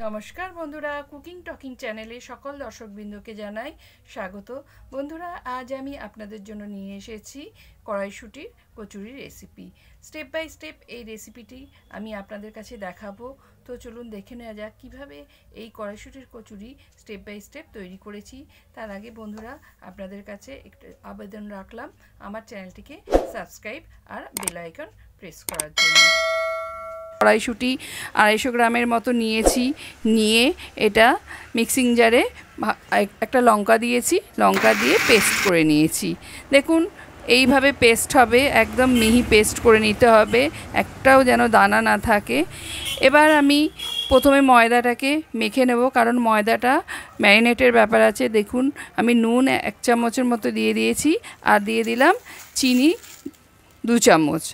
নমস্কার বন্ধুরা, cooking talking চ্যানেলে সকল দর্শকবৃন্দকে জানাই স্বাগত। বন্ধুরা, আজ আমি আপনাদের জন্য নিয়ে এসেছি কড়াইশুঁটির kachori recipe. Step by step এই রেসিপিটি আমি আপনাদের কাছে দেখাবো। তো চলুন দেখে নেওয়া যাক কীভাবে এই কড়াইশুঁটির কচুরি স্টেপ বাই স্টেপ তৈরি করেছি। তার আগে বন্ধুরা, আপনাদের কাছে একটু আবেদন রাখলাম আমার চ্যানেলটিকে সাবস্ক্রাইব আর বেল আইকন প্রেস করার জন্য। কড়াইশুঁটি 250 গ্রামের মতো নিয়েছি, নিয়ে এটা মিক্সিং জারে একটা লঙ্কা দিয়েছি, লঙ্কা দিয়ে পেস্ট করে নিয়েছি। দেখুন এইভাবে পেস্ট হবে, একদম মিহি পেস্ট করে নিতে হবে, একটাও যেন দানা না থাকে। এবার আমি প্রথমে ময়দাটাকে মেখে নেব, কারণ ময়দাটা ম্যারিনেটের ব্যাপার আছে। দেখুন আমি নুন 1 চামচের মতো দিয়ে দিয়েছি, আর দিয়ে দিলাম চিনি 2 চামচ।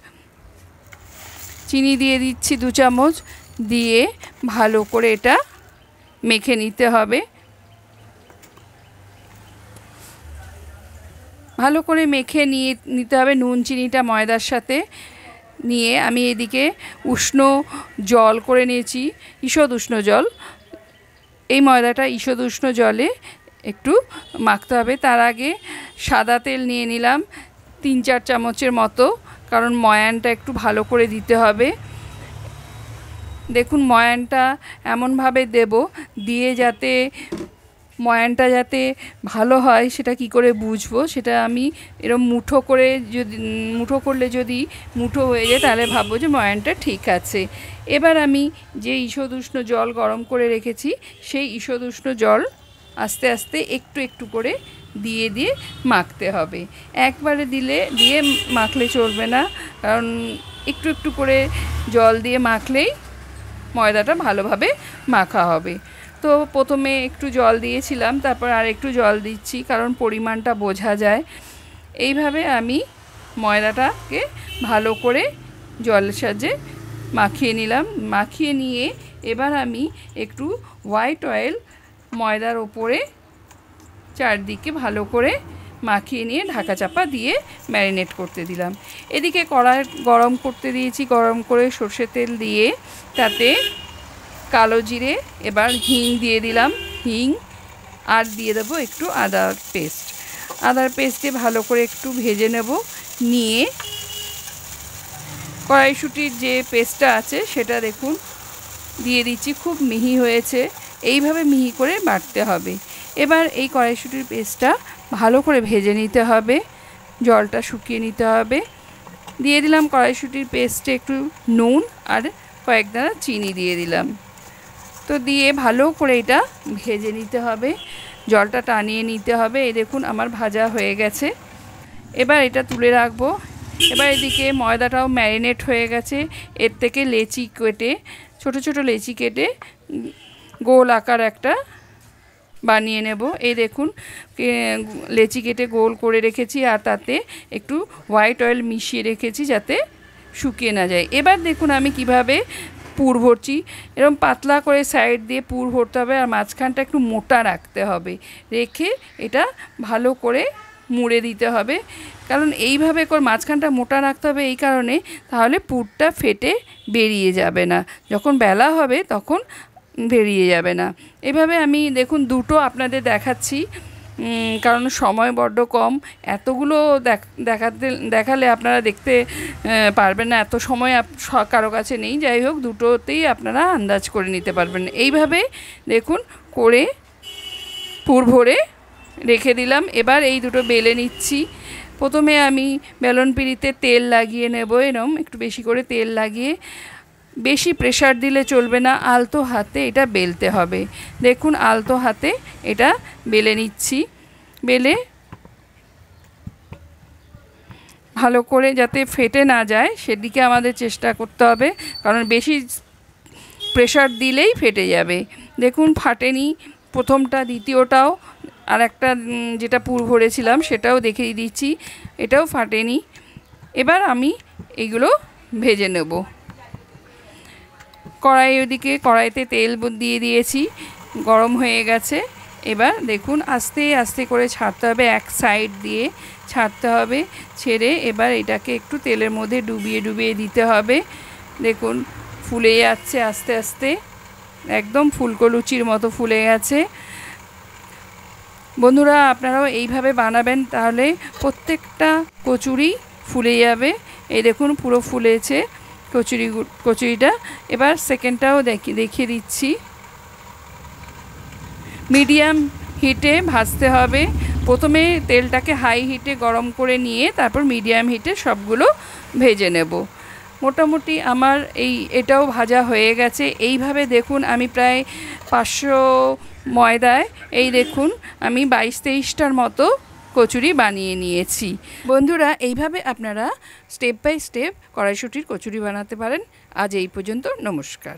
চিনি দিয়ে দিচ্ছি 2 চামচ, দিয়ে ভালো করে এটা মেখে নিতে হবে। ভালো করে মেখে নিতে হবে নুন চিনিটা ময়দার সাথে। নিয়ে আমি এদিকে উষ্ণ জল করে নিয়েছি, ঈষৎ উষ্ণ জল। এই ময়দাটা ঈষৎ উষ্ণ জলে একটু মাখতে হবে। তার আগে সাদা তেল নিয়ে নিলাম 3-4 চামচের মতো, কারণ ময়ানটা একটু ভালো করে দিতে হবে। দেখুন ময়ানটা এমনভাবে দেব, দিয়ে যাতে ময়ানটা যাতে ভালো হয় সেটা কি করে বুঝবো, সেটা আমি এরকম মুঠো করলে যদি মুঠো হয়ে যায় তাহলে ভাববো যে ময়ানটা ঠিক আছে। এবার আমি যে ঈষৎ উষ্ণ জল গরম করে রেখেছি, সেই ঈষৎ উষ্ণ জল আস্তে আস্তে একটু একটু করে দিয়ে মাখতে হবে। একবারে দিয়ে মাখলে চলবে না, কারণ একটু একটু করে জল দিয়ে মাখলেই ময়দাটা ভালোভাবে মাখা হবে। তো প্রথমে একটু জল দিয়েছিলাম, তারপর আর একটু জল দিচ্ছি, কারণ পরিমাণটা বোঝা যায়। এইভাবে আমি ময়দাটাকে ভালো করে জলের সাহায্যে মাখিয়ে নিলাম। মাখিয়ে নিয়ে এবার আমি একটু হোয়াইট অয়েল ময়দার ওপরে চারদিকে ভালো করে মাখিয়ে নিয়ে ঢাকা চাপা দিয়ে ম্যারিনেট করতে দিলাম। এদিকে কড়াই গরম করতে দিয়েছি, গরম করে সর্ষের তেল দিয়ে তাতে কালো জিরে, এবার হিং দিয়ে দিলাম, হিং আর দিয়ে দেবো একটু আদার পেস্ট দিয়ে ভালো করে একটু ভেজে নেব। নিয়ে কড়াইশুঁটির যে পেস্টটা আছে সেটা দেখুন দিয়ে দিচ্ছি, খুব মিহি হয়েছে, এইভাবে মিহি করে বাটতে হবে। এবার এই কড়াইশুঁটির পেস্টটা ভালো করে ভেজে নিতে হবে, জলটা শুকিয়ে নিতে হবে। দিয়ে দিলাম কড়াইশুঁটির পেস্টে একটু নুন আর কয়েক দানা চিনি দিয়ে দিলাম। তো দিয়ে ভালো করে এটা ভেজে নিতে হবে, জলটা টানিয়ে নিতে হবে। এই দেখুন আমার ভাজা হয়ে গেছে, এবার এটা তুলে রাখবো। এবার এদিকে ময়দাটাও ম্যারিনেট হয়ে গেছে, এর থেকে লেচি কেটে ছোট ছোট লেচি কেটে গোল আকার একটা বানিয়ে নেব। এই দেখুন লেচি কেটে গোল করে রেখেছি, আর তাতে একটু হোয়াইট অয়েল মিশিয়ে রেখেছি যাতে শুকিয়ে না যায়। এবার দেখুন আমি কিভাবে পুর ভরছি, এরকম পাতলা করে সাইড দিয়ে পুর ভরতে হবে, আর মাঝখানটা একটু মোটা রাখতে হবে, রেখে এটা ভালো করে মুড়ে দিতে হবে। কারণ এইভাবে করে মাঝখানটা মোটা রাখতে হবে এই কারণে, তাহলে পুরটা ফেটে বেরিয়ে যাবে না, যখন বেলা হবে তখন বেরিয়ে যাবে না। এভাবে আমি দেখুন দুটো আপনাদের দেখাচ্ছি, কারণ সময় বড্ড কম, এতগুলো দেখালে আপনারা দেখতে পারবেন না, এত সময় কারো কাছে নেই। যাই হোক, দুটোতেই আপনারা আন্দাজ করে নিতে পারবেন। এইভাবে দেখুন করে পুর ভরে রেখে দিলাম। এবার এই দুটো বেলে নিচ্ছি। প্রথমে আমি বেলন পিঁড়িতে তেল লাগিয়ে নেব, এরকম একটু বেশি করে তেল লাগিয়ে, বেশি প্রেশার দিলে চলবে না, আলতো হাতে এটা বেলতে হবে। দেখুন আলতো হাতে এটা বেলে নিচ্ছি, বেলে ভালো করে যাতে ফেটে না যায় সেদিকে আমাদের চেষ্টা করতে হবে, কারণ বেশি প্রেশার দিলেই ফেটে যাবে। দেখুন ফাটেনি প্রথমটা, দ্বিতীয়টাও, আর একটা যেটা পুর ভরেছিলাম সেটাও দেখিয়ে দিচ্ছি, এটাও ফাটেনি। এবার আমি এগুলো ভেজে নেব। কড়াইতে তেল দিয়ে দিয়েছি, গরম হয়ে গেছে। এবার দেখুন আস্তে আস্তে করে ছাড়তে হবে, এক সাইড দিয়ে ছাড়তে হবে, ছেড়ে এবার এটাকে একটু তেলের মধ্যে ডুবিয়ে দিতে হবে। দেখুন ফুলে যাচ্ছে আস্তে আস্তে, একদম ফুলকো লুচির মতো ফুলে গেছে। বন্ধুরা আপনারাও এইভাবে বানাবেন, তাহলে প্রত্যেকটা কচুরি ফুলে যাবে। এই দেখুন পুরো ফুলেছে কচুরিটা। এবার সেকেন্ডটাও দেখিয়ে দিচ্ছি। মিডিয়াম হিটে ভাজতে হবে। প্রথমে তেলটাকে হাই হিটে গরম করে নিয়ে তারপর মিডিয়াম হিটে সবগুলো ভেজে নেব। মোটামুটি আমার এটাও ভাজা হয়ে গেছে। এইভাবে দেখুন আমি প্রায় 500 ময়দায় দেখুন আমি 22-23টার মতো কচুরি বানিয়ে নিয়েছি। বন্ধুরা এইভাবে আপনারা স্টেপ বাই স্টেপ কড়াইশুঁটির কচুরি বানাতে পারেন। আজ এই পর্যন্ত, নমস্কার।